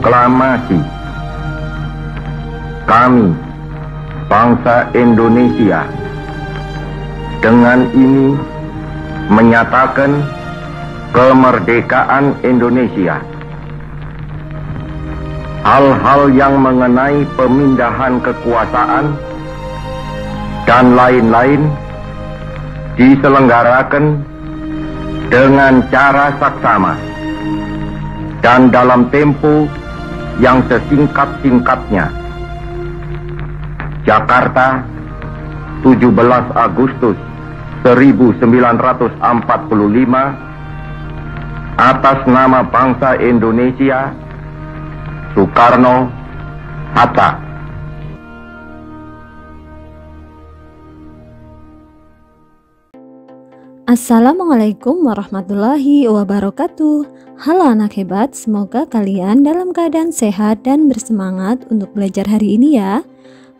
Proklamasi. Kami, bangsa Indonesia, dengan ini menyatakan kemerdekaan Indonesia. Hal-hal yang mengenai pemindahan kekuasaan dan lain-lain diselenggarakan dengan cara saksama dan dalam tempo yang sesingkat-singkatnya. Jakarta, 17 Agustus 1945, atas nama bangsa Indonesia, Soekarno Hatta. Assalamualaikum warahmatullahi wabarakatuh. Halo anak hebat, semoga kalian dalam keadaan sehat dan bersemangat untuk belajar hari ini ya.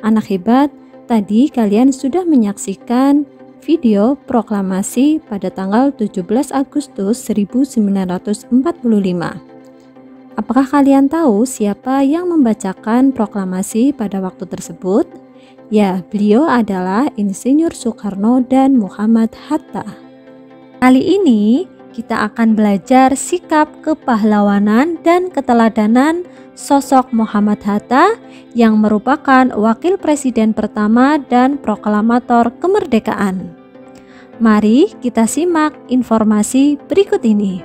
Anak hebat, tadi kalian sudah menyaksikan video proklamasi pada tanggal 17 Agustus 1945. Apakah kalian tahu siapa yang membacakan proklamasi pada waktu tersebut? Ya, beliau adalah Insinyur Soekarno dan Muhammad Hatta. Kali ini kita akan belajar sikap kepahlawanan dan keteladanan sosok Muhammad Hatta yang merupakan wakil presiden pertama dan proklamator kemerdekaan. Mari kita simak informasi berikut ini.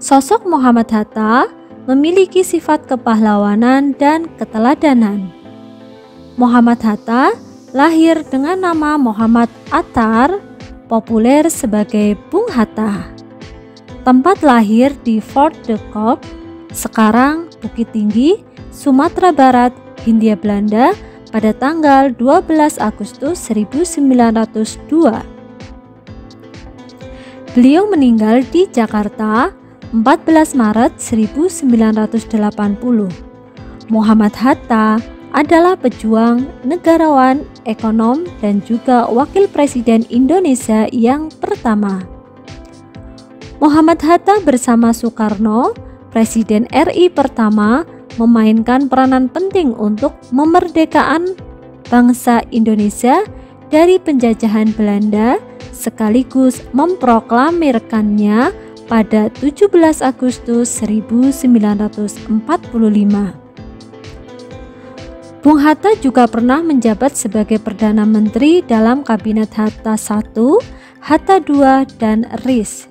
Sosok Muhammad Hatta memiliki sifat kepahlawanan dan keteladanan. Muhammad Hatta lahir dengan nama Muhammad Attar, populer sebagai Bung Hatta. Tempat lahir di Fort de Kock, sekarang Bukit Tinggi, Sumatera Barat, Hindia Belanda pada tanggal 12 Agustus 1902. Beliau meninggal di Jakarta 14 Maret 1980. Muhammad Hatta adalah pejuang, negarawan, ekonom, dan juga wakil presiden Indonesia yang pertama. Muhammad Hatta bersama Soekarno, Presiden RI pertama, memainkan peranan penting untuk memerdekakan bangsa Indonesia dari penjajahan Belanda sekaligus memproklamirkannya pada 17 Agustus 1945. Bung Hatta juga pernah menjabat sebagai Perdana Menteri dalam Kabinet Hatta I, Hatta II, dan RIS.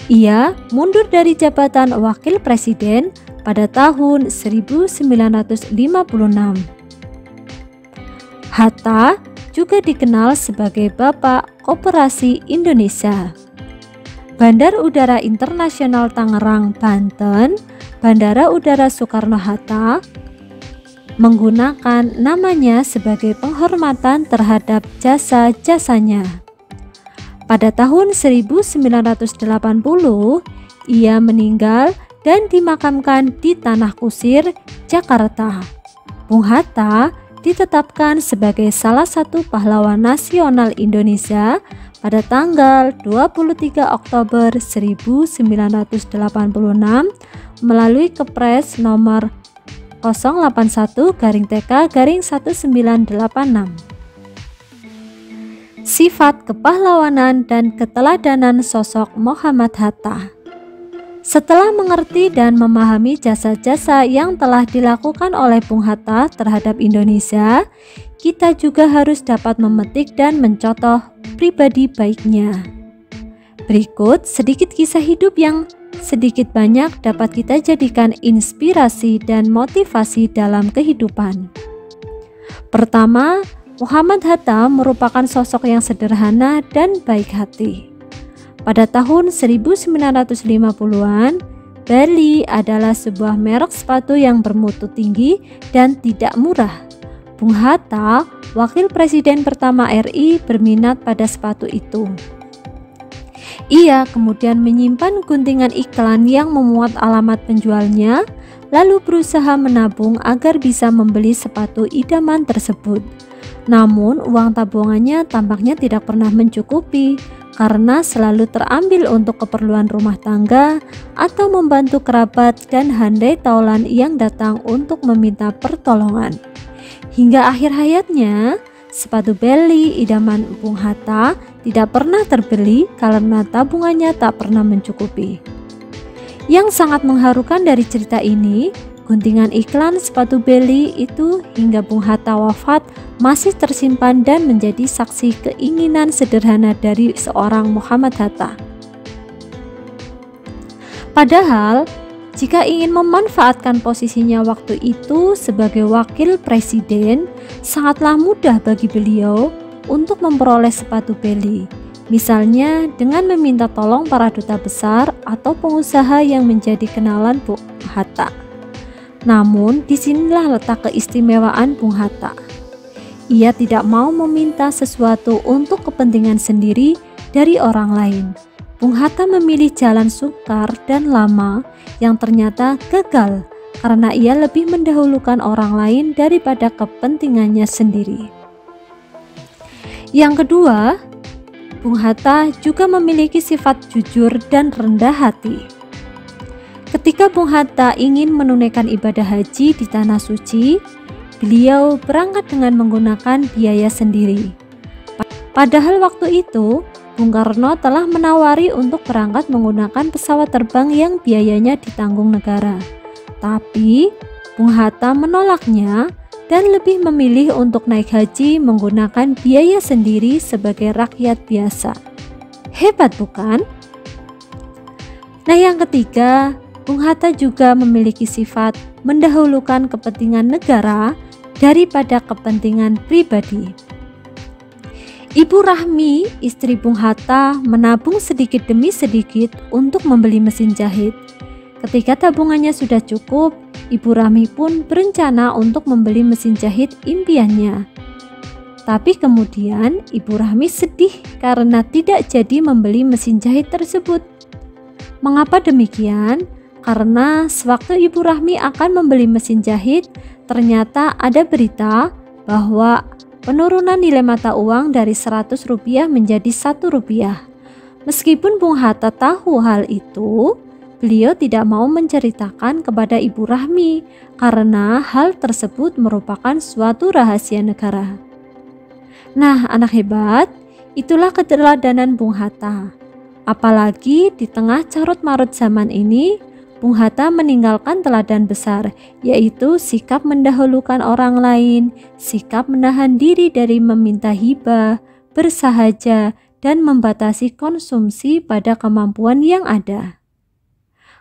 Ia mundur dari jabatan Wakil Presiden pada tahun 1956. Hatta juga dikenal sebagai Bapak Koperasi Indonesia. Bandar Udara Internasional Tangerang, Banten, Bandara Udara Soekarno-Hatta, menggunakan namanya sebagai penghormatan terhadap jasa-jasanya. Pada tahun 1980, ia meninggal dan dimakamkan di Tanah Kusir, Jakarta. Bung Hatta ditetapkan sebagai salah satu pahlawan nasional Indonesia pada tanggal 23 Oktober 1986 melalui Kepres nomor 081-TK-1986. Sifat kepahlawanan dan keteladanan sosok Muhammad Hatta. Setelah mengerti dan memahami jasa-jasa yang telah dilakukan oleh Bung Hatta terhadap Indonesia, kita juga harus dapat memetik dan mencontoh pribadi baiknya. Berikut sedikit kisah hidup yang sedikit banyak dapat kita jadikan inspirasi dan motivasi dalam kehidupan. Pertama, Muhammad Hatta merupakan sosok yang sederhana dan baik hati. Pada tahun 1950-an, Bali adalah sebuah merek sepatu yang bermutu tinggi dan tidak murah. Bung Hatta, wakil presiden pertama RI, berminat pada sepatu itu. Ia kemudian menyimpan guntingan iklan yang memuat alamat penjualnya, lalu berusaha menabung agar bisa membeli sepatu idaman tersebut. Namun uang tabungannya tampaknya tidak pernah mencukupi. karena selalu terambil untuk keperluan rumah tangga atau membantu kerabat dan handai taulan yang datang untuk meminta pertolongan. Hingga akhir hayatnya, sepatu Belly idaman Bung Hatta tidak pernah terbeli karena tabungannya tak pernah mencukupi. Yang sangat mengharukan dari cerita ini, guntingan iklan sepatu Belly itu hingga Bung Hatta wafat masih tersimpan dan menjadi saksi keinginan sederhana dari seorang Muhammad Hatta. Padahal, jika ingin memanfaatkan posisinya waktu itu sebagai wakil presiden, sangatlah mudah bagi beliau untuk memperoleh sepatu Belly. Misalnya dengan meminta tolong para duta besar atau pengusaha yang menjadi kenalan Bung Hatta. Namun, disinilah letak keistimewaan Bung Hatta. Ia tidak mau meminta sesuatu untuk kepentingan sendiri dari orang lain. Bung Hatta memilih jalan sukar dan lama yang ternyata gagal karena ia lebih mendahulukan orang lain daripada kepentingannya sendiri. Yang kedua, Bung Hatta juga memiliki sifat jujur dan rendah hati. Ketika Bung Hatta ingin menunaikan ibadah haji di Tanah Suci, beliau berangkat dengan menggunakan biaya sendiri. Padahal waktu itu, Bung Karno telah menawari untuk berangkat menggunakan pesawat terbang yang biayanya ditanggung negara. Tapi, Bung Hatta menolaknya dan lebih memilih untuk naik haji menggunakan biaya sendiri sebagai rakyat biasa. Hebat bukan? Nah, yang ketiga, Bung Hatta juga memiliki sifat mendahulukan kepentingan negara daripada kepentingan pribadi. Ibu Rahmi, istri Bung Hatta, menabung sedikit demi sedikit untuk membeli mesin jahit. Ketika tabungannya sudah cukup, Ibu Rahmi pun berencana untuk membeli mesin jahit impiannya. Tapi kemudian Ibu Rahmi sedih karena tidak jadi membeli mesin jahit tersebut. Mengapa demikian? Karena sewaktu Ibu Rahmi akan membeli mesin jahit, ternyata ada berita bahwa penurunan nilai mata uang dari Rp100 menjadi Rp1. Meskipun Bung Hatta tahu hal itu, beliau tidak mau menceritakan kepada Ibu Rahmi karena hal tersebut merupakan suatu rahasia negara. Nah, anak hebat, itulah keteladanan Bung Hatta. Apalagi di tengah carut-marut zaman ini, Bung Hatta meninggalkan teladan besar, yaitu sikap mendahulukan orang lain, sikap menahan diri dari meminta hibah, bersahaja, dan membatasi konsumsi pada kemampuan yang ada.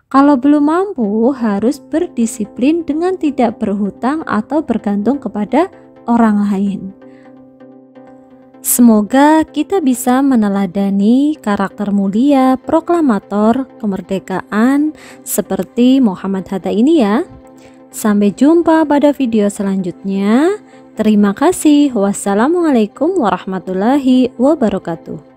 Kalau belum mampu, harus berdisiplin dengan tidak berhutang atau bergantung kepada orang lain. Semoga kita bisa meneladani karakter mulia proklamator kemerdekaan seperti Muhammad Hatta ini ya. Sampai jumpa pada video selanjutnya. Terima kasih. Wassalamualaikum warahmatullahi wabarakatuh.